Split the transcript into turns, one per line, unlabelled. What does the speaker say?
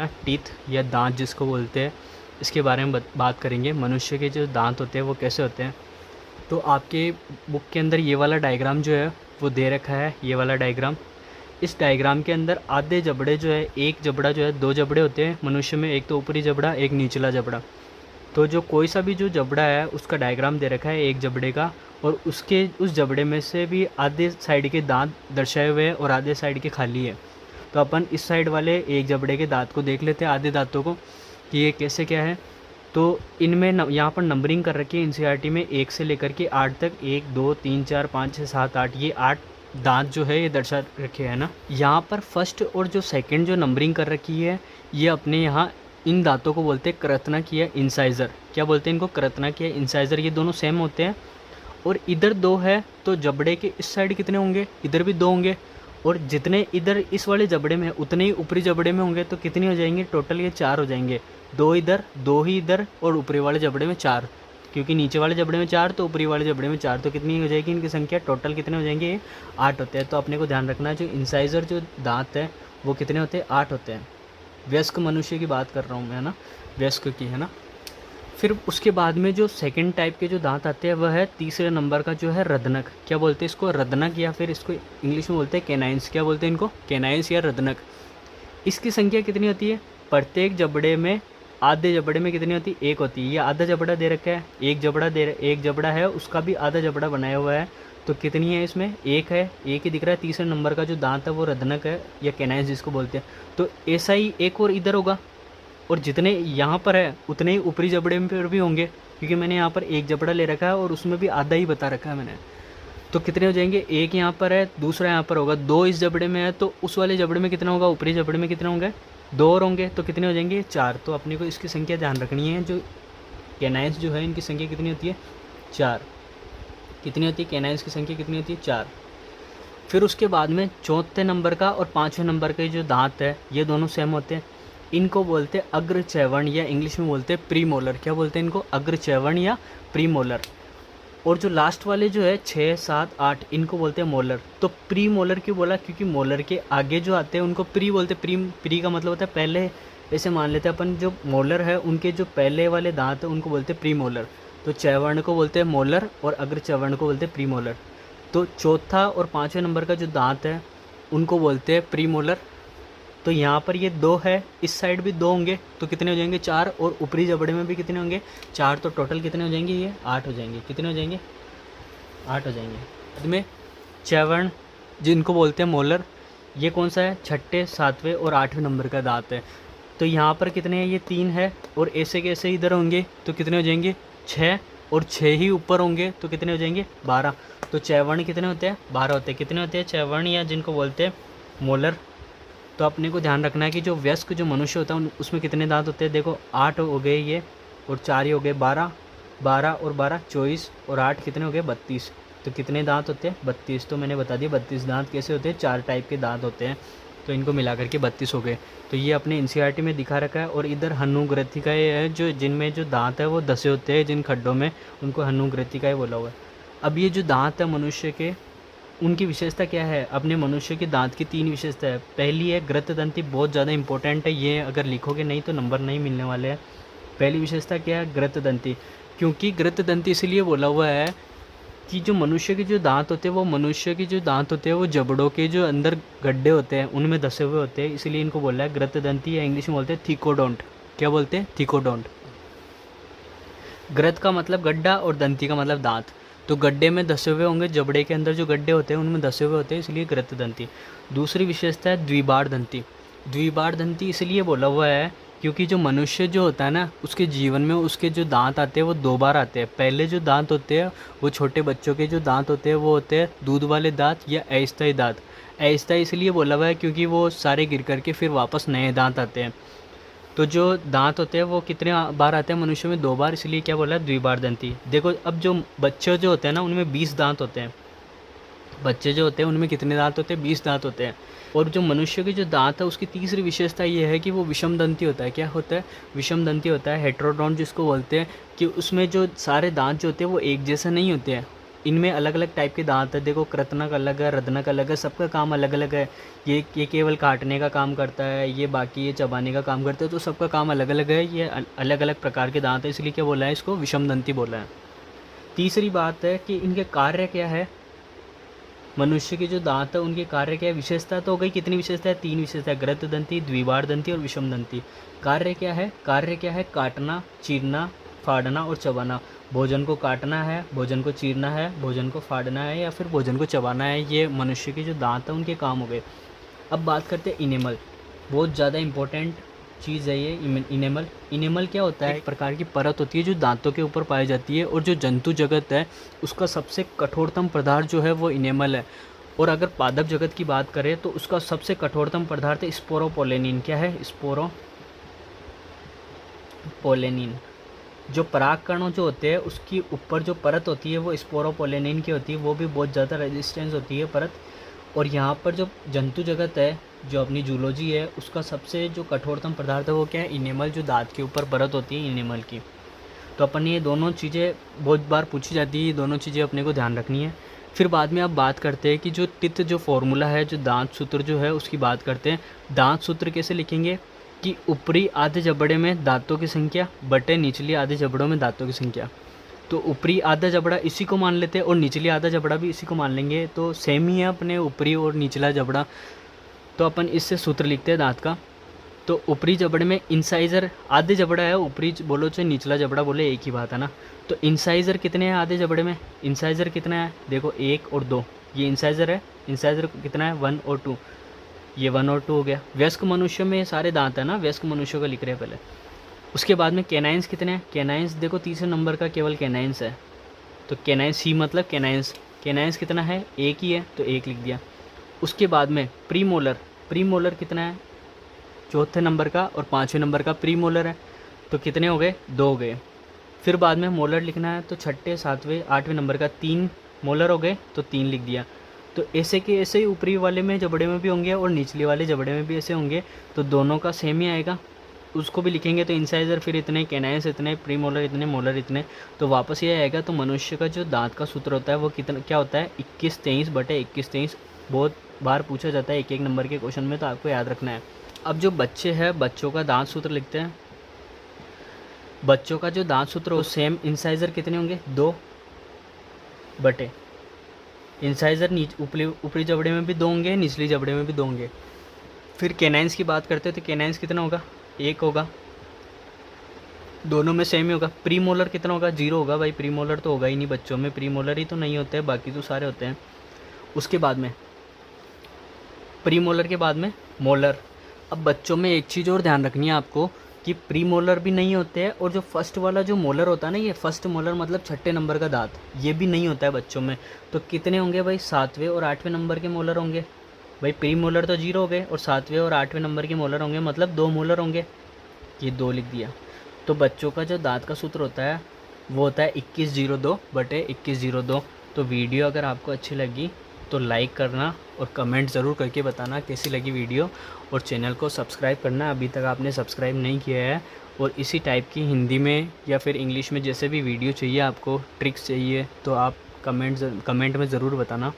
ना टीथ या दांत जिसको बोलते हैं, इसके बारे में बात करेंगे। मनुष्य के जो दांत होते हैं वो कैसे होते हैं। तो आपके बुक के अंदर ये वाला डायग्राम जो है वो दे रखा है, ये वाला डायग्राम। इस डायग्राम के अंदर आधे जबड़े जो है, एक जबड़ा जो है, दो जबड़े होते हैं मनुष्य में, एक तो ऊपरी जबड़ा, एक निचला जबड़ा। तो जो कोई सा भी जो जबड़ा है उसका डायग्राम दे रखा है एक जबड़े का, और उसके उस जबड़े में से भी आधे साइड के दांत दर्शाए हुए हैं और आधे साइड के खाली है। तो अपन इस साइड वाले एक जबड़े के दांत को देख लेते हैं, आधे दांतों को, कि ये कैसे क्या है। तो इनमें यहाँ पर नंबरिंग कर रखी है एनसीईआरटी में 1 से लेकर के 8 तक, 1 2 3 4 5 6 7 8, ये 8 दांत जो है ये दर्शा रखे हैं ना। यहाँ पर फर्स्ट और जो सेकंड जो नंबरिंग कर रखी है, ये अपने यहाँ इन दांतों को बोलते हैं कृतनक या इंसाइज़र। क्या बोलते हैं इनको? कृतनक या इंसाइज़र। ये दोनों सेम होते हैं। और इधर 2 है तो जबड़े के इस साइड कितने होंगे? इधर भी 2 होंगे। और जितने इधर इस वाले जबड़े में है उतने ही ऊपरी जबड़े में होंगे। तो कितने हो जाएंगे टोटल? ये 4 हो जाएंगे। 2 इधर, 2 ही इधर, और ऊपरी वाले जबड़े में 4, क्योंकि नीचे वाले जबड़े में 4 तो ऊपरी वाले जबड़े में 4। तो कितनी हो जाएगी इनकी संख्या? टोटल कितने हो जाएंगे? ये 8 होते हैं। तो अपने को ध्यान रखना है जो इंसाइज़र जो दांत है वो कितने होते हैं? 8 होते हैं। वयस्क मनुष्य की बात कर रहा हूँ मैं, है ना, वयस्क की, है ना। फिर उसके बाद में जो सेकंड टाइप के जो दांत आते हैं वह है तीसरे नंबर का जो है रदनक। क्या बोलते हैं इसको? रदनक, या फिर इसको इंग्लिश में बोलते हैं कैनाइन्स। क्या बोलते हैं इनको? कैनाइन्स या रदनक। इसकी संख्या कितनी होती है? प्रत्येक जबड़े में, आधे जबड़े में कितनी होती है? 1 होती है। ये आधा जबड़ा दे रखा है, एक जबड़ा है उसका भी आधा जबड़ा बनाया हुआ है। तो कितनी है इसमें? 1 है, 1 ही दिख रहा है। तीसरे नंबर का जो दांत है वो रदनक है या कैनाइन्स जिसको बोलते हैं। तो ऐसा ही एक और इधर होगा, और जितने यहाँ पर है उतने ही ऊपरी जबड़े में पर भी होंगे, क्योंकि मैंने यहाँ पर एक जबड़ा ले रखा है और उसमें भी आधा ही बता रखा है मैंने। तो कितने हो जाएंगे? 1 यहाँ पर है, दूसरा यहाँ पर होगा, 2 इस जबड़े में है, तो उस वाले जबड़े में कितना होगा? ऊपरी जबड़े में कितने होंगे? 2 और होंगे। तो कितने हो जाएंगे? 4। तो अपने को इसकी संख्या ध्यान रखनी है। जो कैनाइन्स जो है इनकी संख्या कितनी होती है? 4। कितनी होती है? कैनाइन्स की संख्या कितनी होती है? 4। फिर उसके बाद में चौथे नंबर का और 5वें नंबर के जो दांत है ये दोनों सेम होते हैं। इनको बोलते हैं अग्रचैवर्ण या इंग्लिश में बोलते हैं प्रीमोलर। क्या बोलते हैं इनको? अग्रचैवर्ण या प्रीमोलर। और जो लास्ट वाले जो है 6 7 8 इनको बोलते हैं मोलर। तो प्री मोलर क्यों बोला? क्योंकि मोलर के आगे जो आते हैं उनको प्री बोलते हैं। प्री का मतलब होता है पहले। ऐसे मान लेते हैं अपन जो मोलर है उनके जो पहले वाले दांत हैं उनको बोलते हैं प्री मोलर। तो चैवर्ण को बोलते हैं मोलर और अग्रचैवर्ण को बोलते हैं प्री मोलर। तो चौथा और 5वें नंबर का जो दांत है उनको बोलते हैं प्री मोलर। तो यहाँ पर ये 2 है, इस साइड भी 2 होंगे, तो कितने हो जाएंगे? 4। और ऊपरी जबड़े में भी कितने होंगे? 4। तो टोटल कितने हो जाएंगे? ये 8 हो जाएंगे। कितने हो जाएंगे? 8 हो जाएंगे। बाद में चैवर्ण जिनको बोलते हैं मोलर, ये कौन सा है? 6ठे 7वें और 8वें नंबर का दांत है। तो यहाँ पर कितने हैं? ये 3 है, और ऐसे कैसे इधर होंगे तो कितने हो जाएंगे? 6। और 6 ही ऊपर होंगे तो कितने हो जाएंगे? 12। तो चैवर्ण कितने होते हैं? 12 होते हैं। कितने होते हैं चैवर्ण या जिनको बोलते हैं मोलर? तो अपने को ध्यान रखना है कि जो वयस्क जो मनुष्य होता है उसमें कितने दांत होते हैं? देखो 8 हो गए ये, और 4 ही हो गए 12, 12 और 12 24, और 8 कितने हो गए? 32। तो कितने दांत होते हैं? 32। तो मैंने बता दिया 32 दांत कैसे होते हैं? 4 टाइप के दांत होते हैं, तो इनको मिला करके 32 हो गए। तो ये अपने एनसीईआरटी में दिखा रखा है। और इधर हन्नुग्रथिकाएँ है जो जिनमें जो दांत है वो धसे होते हैं, जिन खड्डों में, उनको हन्नुग्रथिकाएँ बोला हुआ है। अब ये जो दांत है मनुष्य के, उनकी विशेषता क्या है? अपने मनुष्य के दांत की 3 विशेषता है। पहली है ग्रथदंती, बहुत ज़्यादा इंपॉर्टेंट है, ये अगर लिखोगे नहीं तो नंबर नहीं मिलने वाले हैं। पहली विशेषता क्या है? ग्रथदंती। क्योंकि ग्रथदंती इसलिए बोला हुआ है कि जो मनुष्य के जो दांत होते हैं वो मनुष्य के जो दांत होते हैं वो जबड़ों के जो अंदर गड्ढे होते हैं उनमें धसे हुए होते हैं, इसलिए इनको बोला है ग्रथदंती, या इंग्लिश में बोलते हैं थिकोडोंट। क्या बोलते हैं? थिकोडोंट। ग्रथ का मतलब गड्ढा और दंती का मतलब दांत। तो गड्ढे में धसे हुए होंगे, जबड़े के अंदर जो गड्ढे होते हैं उनमें धसे हुए होते हैं, इसलिए ग्रथदंती। दूसरी विशेषता है द्विबार दंती। द्विबार दंती इसलिए बोला हुआ है क्योंकि जो मनुष्य जो होता है ना उसके जीवन में उसके जो दांत आते हैं वो 2 बार आते हैं। पहले जो दांत होते हैं वो छोटे बच्चों के जो दांत होते हैं वो होते हैं दूध वाले दांत या अस्थायी दांत। अस्थायी इसलिए बोला हुआ है क्योंकि वो सारे गिर करके फिर वापस नए दांत आते हैं। तो जो दांत होते हैं वो कितने बार आते हैं मनुष्य में? 2 बार, इसलिए क्या बोला है? द्विबार दंती। देखो अब जो बच्चे जो होते हैं ना उनमें 20 दांत होते हैं। बच्चे जो होते हैं उनमें कितने दांत होते हैं? 20 दांत होते हैं। और जो मनुष्य के जो दांत है उसकी तीसरी विशेषता ये है कि वो विषम दंती होता है। क्या होता है? विषम दंती होता है, हेटेरोडोंट जिसको बोलते हैं, कि उसमें जो सारे दांत जो होते हैं वो एक जैसे नहीं होते हैं। इनमें अलग अलग टाइप के दांत है। देखो कृतनक अलग है, रदनक अलग है, सबका काम अलग अलग है। ये केवल काटने का काम करता है, ये बाकी ये चबाने का काम करता है, तो सबका काम अलग अलग है। ये अलग अलग प्रकार के दांत है, इसलिए क्या बोला है, इसको विषमदंती बोला है। तीसरी बात है कि इनके कार्य क्या है। मनुष्य के जो दांत है उनके कार्य क्या है, विशेषता तो हो गई। कितनी विशेषता है, 3 विशेषता है, ग्रंथदंती, द्विबारदंती और विषमदंती। कार्य क्या है, कार्य क्या है, काटना, चीरना, फाड़ना और चबाना। भोजन को काटना है, भोजन को चीरना है, भोजन को फाड़ना है या फिर भोजन को चबाना है। ये मनुष्य के जो दांत है उनके काम हो गए। अब बात करते हैं इनेमल। बहुत ज़्यादा इंपॉर्टेंट चीज़ है ये इनेमल। इनेमल क्या होता है, एक प्रकार की परत होती है जो दांतों के ऊपर पाई जाती है, और जो जंतु जगत है उसका सबसे कठोरतम पदार्थ जो है वो इनेमल है। और अगर पादप जगत की बात करें तो उसका सबसे कठोरतम पदार्थ है स्पोरोपोलेनिन। क्या है, स्पोरोपोलेनिन। जो परागकणों जो होते हैं उसकी ऊपर जो परत होती है वो स्पोरोपोलेनिन की होती है, वो भी बहुत ज़्यादा रेजिस्टेंस होती है परत। और यहाँ पर जो जंतु जगत है, जो अपनी जूलॉजी है, उसका सबसे जो कठोरतम पदार्थ है वो क्या है, इनेमल। जो दांत के ऊपर परत होती है इनेमल की। तो अपन ये दोनों चीज़ें बहुत बार पूछी जाती है, ये दोनों चीज़ें अपने को ध्यान रखनी है। फिर बाद में अब बात करते हैं कि जो टिथ जो फॉर्मूला है, जो दांत सूत्र जो है उसकी बात करते हैं। दांत सूत्र कैसे लिखेंगे कि ऊपरी आधे जबड़े में दांतों की संख्या बटे निचली आधे जबड़ों में दांतों की संख्या। तो ऊपरी आधा जबड़ा इसी को मान लेते हैं और निचली आधा जबड़ा भी इसी को मान लेंगे, तो सेम ही है अपने ऊपरी और निचला जबड़ा। तो अपन इससे सूत्र लिखते हैं दांत का। तो ऊपरी जबड़े में इंसाइजर आधे जबड़ा है, ऊपरी बोलो चाहे निचला जबड़ा बोले एक ही बात है ना। तो इंसाइजर कितने हैं आधे जबड़े में, इंसाइजर कितना है, देखो 1 और 2, ये इंसाइजर है। इंसाइजर कितना है, 1 और 2, ये 1 और 2 हो गया। वयस्क मनुष्य में सारे दांत है ना, वयस्क मनुष्यों का लिख रहे हैं पहले। उसके बाद में कैनाइंस कितने हैं, कैनाइंस देखो तीसरे नंबर का केवल कैनाइंस है। तो कैनाइंस सी मतलब कैनाइंस, कैनाइंस कितना है, 1 ही है, तो 1 लिख दिया। उसके बाद में प्रीमोलर, प्रीमोलर कितना है, चौथे नंबर का और 5वें नंबर का प्रीमोलर है, तो कितने हो गए, 2 हो गए। फिर बाद में मोलर लिखना है, तो छठे 7वें 8वें नंबर का 3 मोलर हो गए, तो 3 लिख दिया। तो ऐसे के ऐसे ही ऊपरी वाले में जबड़े में भी होंगे और निचले वाले जबड़े में भी ऐसे होंगे, तो दोनों का सेम ही आएगा, उसको भी लिखेंगे। तो इंसाइजर फिर इतने, कैनाइंस इतने, प्रीमोलर इतने, मोलर इतने, तो वापस ये आएगा। तो मनुष्य का जो दांत का सूत्र होता है वो कितना क्या होता है, 21-23 बटे 21-23। बहुत बार पूछा जाता है 1-1 नंबर के क्वेश्चन में, तो आपको याद रखना है। अब जो बच्चे हैं, बच्चों का दांत सूत्र लिखते हैं। बच्चों का जो दांत सूत्र हो सेम, इंसाइजर कितने होंगे, 2 बटे, इंसाइजर ऊपरी जबड़े में भी 2 होंगे, निचली जबड़े में भी 2 होंगे। फिर कैनाइंस की बात करते हैं, तो कैनाइंस कितना होगा, 1 होगा, दोनों में सेम ही होगा। प्रीमोलर कितना होगा, 0 होगा भाई, प्रीमोलर तो होगा ही नहीं बच्चों में, प्रीमोलर ही तो नहीं होते हैं, बाकी तो सारे होते हैं। उसके बाद में प्रीमोलर के बाद में मोलर। अब बच्चों में एक चीज़ और ध्यान रखनी है आपको कि प्रीमोलर भी नहीं होते हैं, और जो फर्स्ट वाला जो मोलर होता है ना, ये फर्स्ट मोलर मतलब छठे नंबर का दांत, ये भी नहीं होता है बच्चों में। तो कितने होंगे भाई, 7वें और 8वें नंबर के मोलर होंगे भाई। प्रीमोलर तो 0 हो गए, और 7वें और 8वें नंबर के मोलर होंगे, मतलब 2 मोलर होंगे, ये 2 लिख दिया। तो बच्चों का जो दांत का सूत्र होता है वो होता है 2102 बटे 2102। तो वीडियो अगर आपको अच्छी लगी तो लाइक करना और कमेंट ज़रूर करके बताना कैसी लगी वीडियो, और चैनल को सब्सक्राइब करना अभी तक आपने सब्सक्राइब नहीं किया है। और इसी टाइप की हिंदी में या फिर इंग्लिश में जैसे भी वीडियो चाहिए आपको, ट्रिक्स चाहिए, तो आप कमेंट में ज़रूर बताना।